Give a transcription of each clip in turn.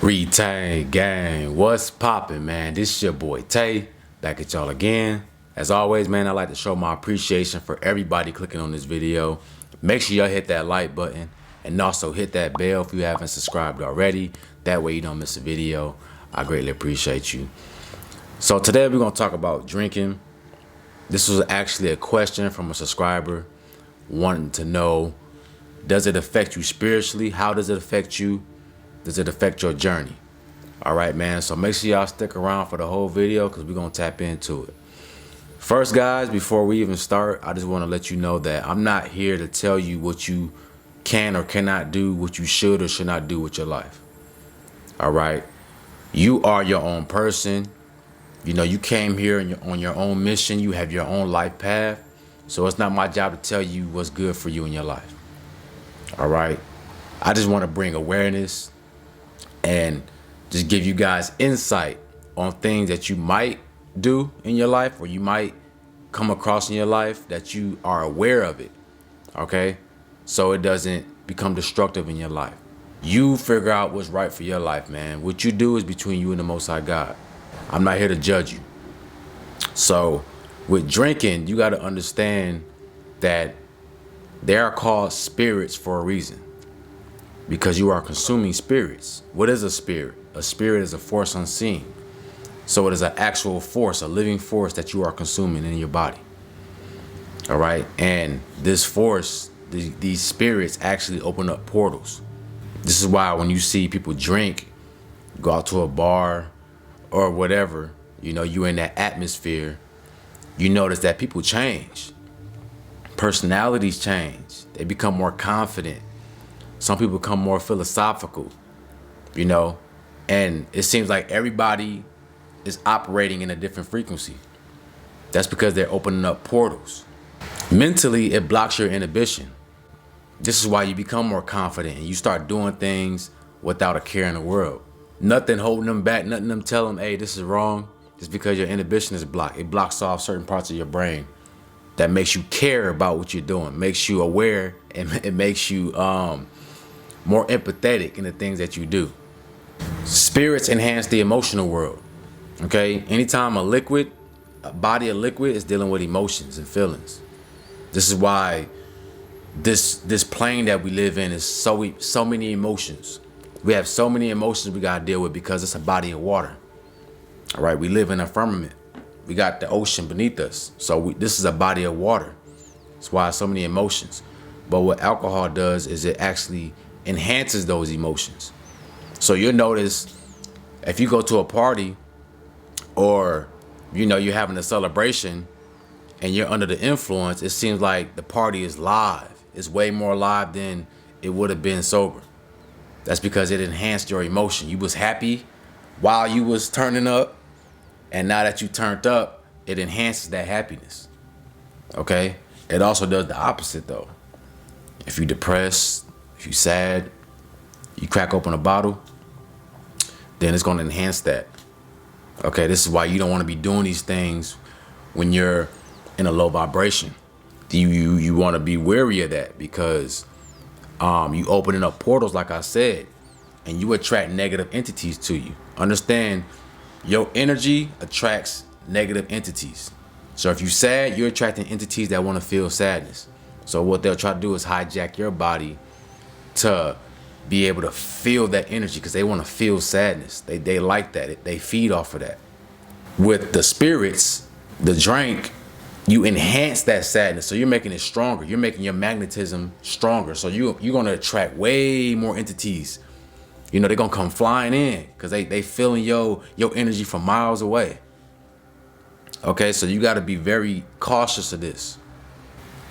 Retain gang, what's poppin', man? This is your boy Tay, back at y'all again. As always, man, I like to show my appreciation for everybody clicking on this video. Make sure y'all hit that like button and also hit that bell if you haven't subscribed already. That way you don't miss a video. I greatly appreciate you. So today we're gonna talk about drinking. This was actually a question from a subscriber wanting to know, does it affect you spiritually? How does it affect you? Does it affect your journey? All right, man. So make sure y'all stick around for the whole video because we're going to tap into it. First, guys, before we even start, I just want to let you know that I'm not here to tell you what you can or cannot do, what you should or should not do with your life. All right. You are your own person. You know, you came here on your own mission. You have your own life path. So it's not my job to tell you what's good for you in your life. All right. I just want to bring awareness and just give you guys insight on things that you might do in your life or you might come across in your life that you are aware of it, okay? So it doesn't become destructive in your life. You figure out what's right for your life, man. What you do is between you and the Most High God. I'm not here to judge you. So with drinking, you got to understand that they are called spirits for a reason. Because you are consuming spirits. What is a spirit? A spirit is a force unseen. So it is an actual force, a living force that you are consuming in your body. All right. And this force, these spirits actually open up portals. This is why when you see people drink, go out to a bar or whatever, you know, you're in that atmosphere, you notice that people change. Personalities change. They become more confident. Some people become more philosophical, you know, and it seems like everybody is operating in a different frequency. That's because they're opening up portals. Mentally, it blocks your inhibition. This is why you become more confident and you start doing things without a care in the world. Nothing holding them back, nothing them telling them, hey, this is wrong. Just because your inhibition is blocked. It blocks off certain parts of your brain that makes you care about what you're doing, makes you aware, and it makes you more empathetic in the things that you do. Spirits enhance the emotional world. Okay, anytime a body of liquid is dealing with emotions and feelings. This is why this plane that we live in is so many emotions. We have so many emotions we gotta deal with because it's a body of water. All right, we live in a firmament. We got the ocean beneath us. So this is a body of water. That's why so many emotions. But what alcohol does is it actually enhances those emotions. So you'll notice if you go to a party or, you know, you're having a celebration and you're under the influence, it seems like the party is live. It's way more live than it would have been sober. That's because it enhanced your emotion. You was happy while you was turning up, and now that you turned up, it enhances that happiness. Okay? It also does the opposite though. If you're depressed, if you're sad, you crack open a bottle, then it's going to enhance that. Okay, this is why you don't want to be doing these things when you're in a low vibration. You want to be wary of that because you opening up portals, like I said, and you attract negative entities to you. Understand, your energy attracts negative entities. So if you're sad, you're attracting entities that want to feel sadness. So what they'll try to do is hijack your body to be able to feel that energy because they want to feel sadness. They like that. They feed off of that. With the spirits, the drink, you enhance that sadness. So you're making it stronger. You're making your magnetism stronger. So you're going to attract way more entities. You know, they're going to come flying in because they feeling your energy from miles away. Okay, so you got to be very cautious of this.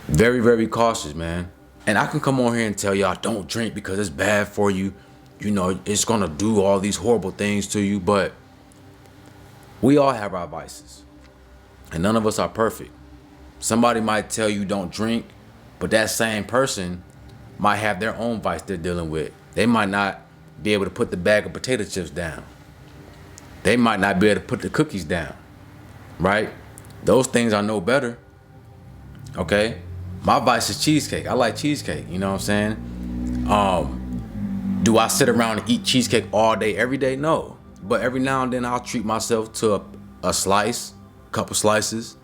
Very, very cautious, man. And I can come on here and tell y'all don't drink because it's bad for you. You know, it's going to do all these horrible things to you. But we all have our vices. And none of us are perfect. Somebody might tell you don't drink, but that same person might have their own vice they're dealing with. They might not be able to put the bag of potato chips down. They might not be able to put the cookies down, right? Those things I know better. Okay. My vice is cheesecake. I like cheesecake. You know what I'm saying? Do I sit around and eat cheesecake all day, every day? No. But every now and then I'll treat myself to a slice, a couple slices.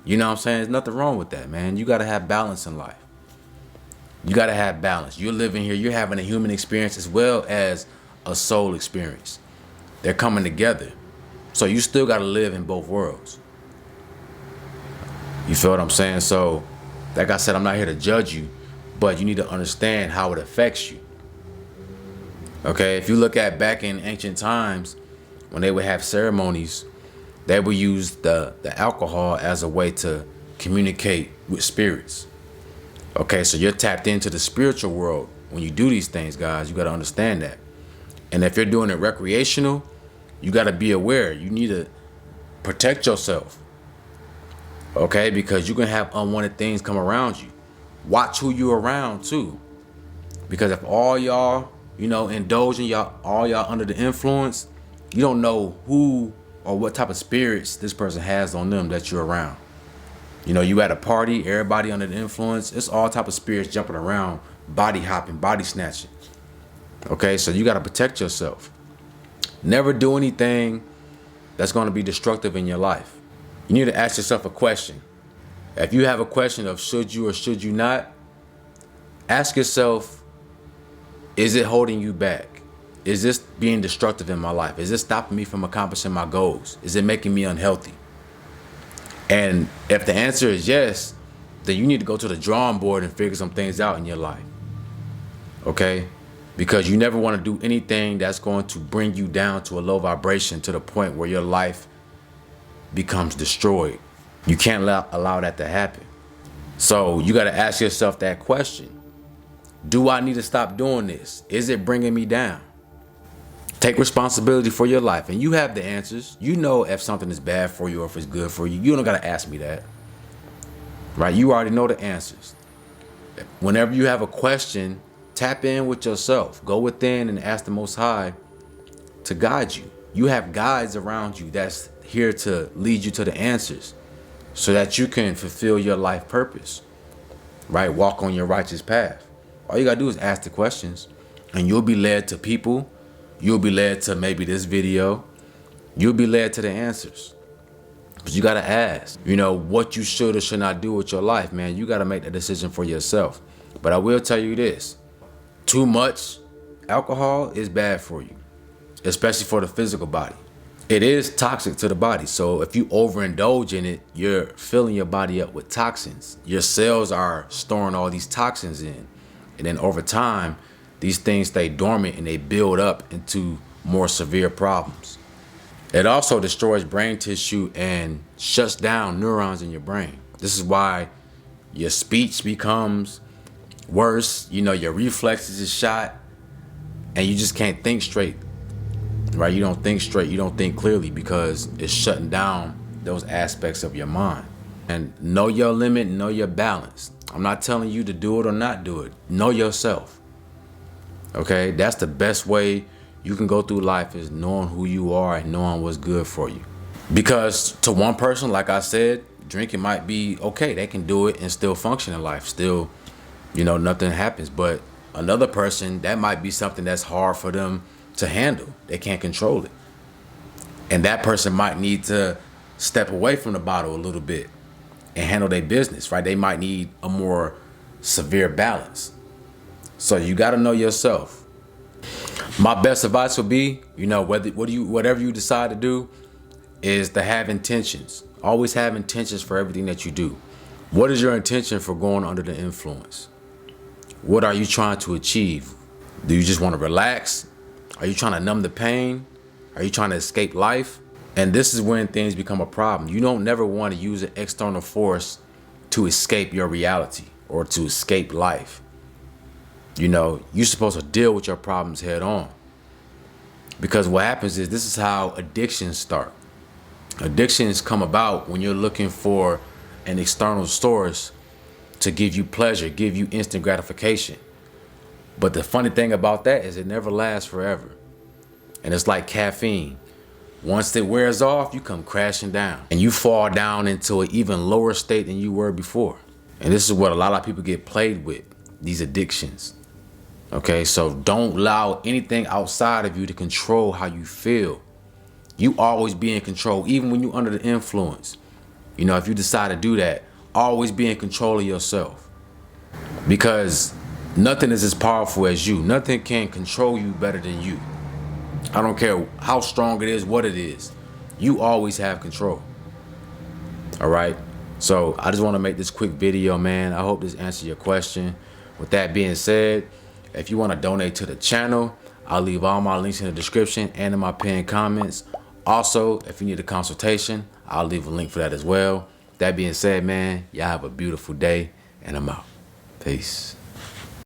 You know what I'm saying? There's nothing wrong with that, man. You got to have balance in life. You got to have balance. You're living here. You're having a human experience as well as a soul experience. They're coming together. So you still got to live in both worlds. You feel what I'm saying? So, like I said, I'm not here to judge you, but you need to understand how it affects you. Okay, if you look at back in ancient times, when they would have ceremonies, they would use the alcohol as a way to communicate with spirits. Okay, so you're tapped into the spiritual world when you do these things, guys. You got to understand that. And if you're doing it recreational, you got to be aware. You need to protect yourself. Okay, because you can have unwanted things come around you. Watch who you're around too. Because if all y'all, indulging all y'all under the influence, you don't know who or what type of spirits this person has on them that you're around. You at a party, everybody under the influence, it's all type of spirits jumping around, body hopping, body snatching. Okay, so you got to protect yourself. Never do anything that's going to be destructive in your life. You need to ask yourself a question. If you have a question of should you or should you not, ask yourself, is it holding you back? Is this being destructive in my life? Is this stopping me from accomplishing my goals? Is it making me unhealthy? And if the answer is yes, then you need to go to the drawing board and figure some things out in your life. Okay? Because you never want to do anything that's going to bring you down to a low vibration to the point where your life becomes destroyed. You can't allow that to happen. So you got to ask yourself that question. Do I need to stop doing this? Is it bringing me down? Take responsibility for your life, and you have the answers. You know if something is bad for you or if it's good for you. You don't got to ask me that. Right? You already know the answers. Whenever you have a question, tap in with yourself. Go within and ask the Most High to guide you. You have guides around you that's here to lead you to the answers so that you can fulfill your life purpose, right? Walk on your righteous path. All you gotta do is ask the questions, and you'll be led to people. You'll be led to maybe this video. You'll be led to the answers. But you gotta ask, what you should or should not do with your life, man. You gotta make that decision for yourself. But I will tell you this, too much alcohol is bad for you, especially for the physical body. It is toxic to the body. So if you overindulge in it, you're filling your body up with toxins. Your cells are storing all these toxins in. And then over time, these things stay dormant and they build up into more severe problems. It also destroys brain tissue and shuts down neurons in your brain. This is why your speech becomes worse. Your reflexes is shot and you just can't think straight. Right? You don't think straight. You don't think clearly because it's shutting down those aspects of your mind. And know your limit, know your balance. I'm not telling you to do it or not do it. Know yourself. Okay? That's the best way you can go through life, is knowing who you are and knowing what's good for you. Because to one person, like I said, drinking might be okay. They can do it and still function in life. Still, nothing happens. But another person, that might be something that's hard for them to handle. They can't control it. And that person might need to step away from the bottle a little bit and handle their business, right? They might need a more severe balance. So you got to know yourself. My best advice would be, whatever you decide to do is to have intentions. Always have intentions for everything that you do. What is your intention for going under the influence? What are you trying to achieve? Do you just want to relax? Are you trying to numb the pain? Are you trying to escape life? And this is when things become a problem. You don't never want to use an external force to escape your reality or to escape life. You're supposed to deal with your problems head on. Because what happens is, this is how addictions start. Addictions come about when you're looking for an external source to give you pleasure, give you instant gratification. But the funny thing about that is it never lasts forever. And it's like caffeine. Once it wears off, you come crashing down and you fall down into an even lower state than you were before. And this is what a lot of people get played with, these addictions. Okay, so don't allow anything outside of you to control how you feel. You always be in control, even when you're under the influence. You know, if you decide to do that, always be in control of yourself. Because nothing is as powerful as you. Nothing can control you better than you. I don't care how strong it is, what it is. You always have control. All right? So I just want to make this quick video, man. I hope this answered your question. With that being said, if you want to donate to the channel, I'll leave all my links in the description and in my pinned comments. Also, if you need a consultation, I'll leave a link for that as well. That being said, man, y'all have a beautiful day, and I'm out. Peace.